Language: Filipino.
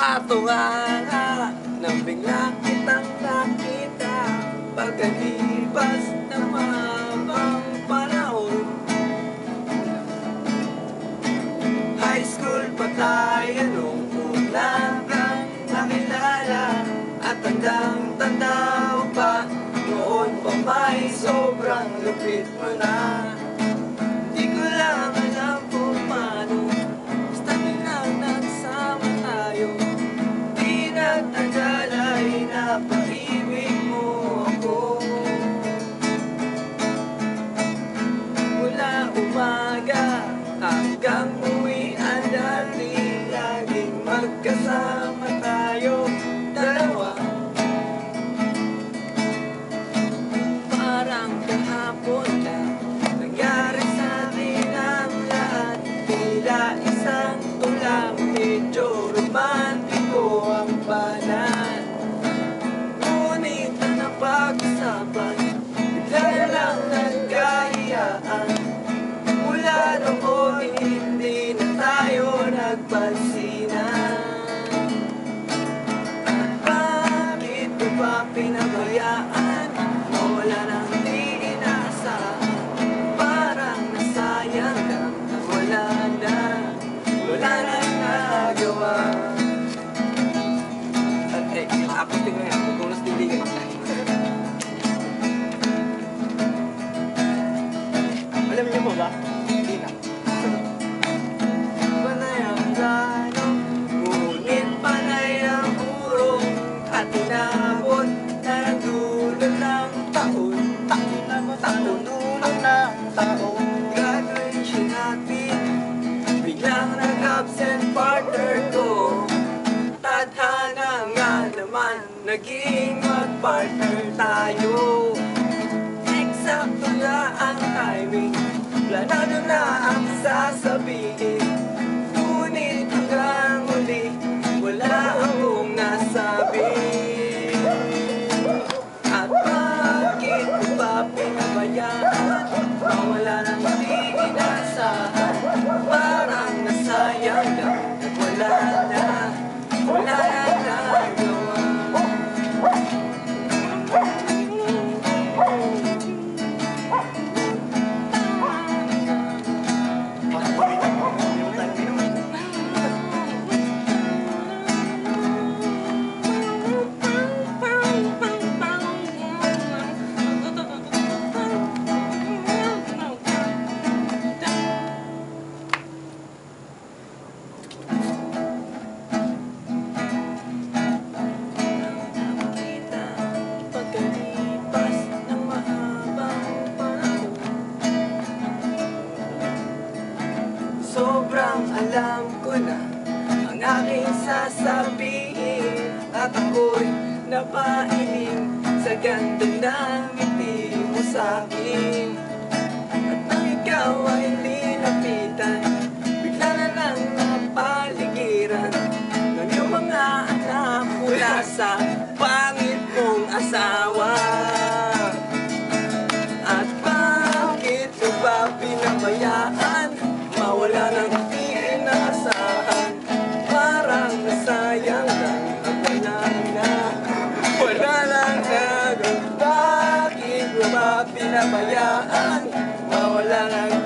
Patunganga nang bigla kitang nakita, pagkalipas ng mahabang panahon. High school pa tayo nung una kang nakilala, at tandang-tanda mo pa, noon pa may sobrang lupit mo na. Di ko lang alam kung paano, basta biglang nagsama tayo. Di nagtagalay na pag-ibig mo ako. Mula umaga hanggang uwian natin, laging magkasama tayo dalawa. Parang kahapon lang nangyari sa akin ang lahat, tila isang tulang, medyo romantiko ang banat. Ngunit na napag-usapan, bigla na lang nagkahiyaan. Mula noon hindi na tayo nagpansinan. At bakit ko ba pinabayaan? Wala nang di inaasahan, parang nasayang lang na wala nang nagawa. At yung acoustic na yan, kung mas diligan alam niyo po ba? Hindi na. Panay ang plano, ngunit panay ang urong, at inabot na ng dulo ng taon. Dulo ng taon. Graduation natin, biglang nag-absent partner ko. Tadhana nga naman, naging mag-partner tayo. Eksakto na ang timing, planado na ang sasabihin. Ngunit hanggang huli, wala akong nasabi. At bakit ko ba pinabayaan? Mawala nang di inaasahan, parang nasayang lang at wala na nagawa. Sobrang alam ko na ang aking sasabihin, at ako'y napailing sa ganda ng ngiti mo sa'kin. At nang ikaw ay linapitan, bigla na lang napaligiran ng iyong mga anak mula sa pangit mong asawa. At bakit mo ba pinabayaan? Mawala nang di inaasahan, parang nasayang lang at wala lang nagawa. Bakit mo ba pinabayaan? Mawala nang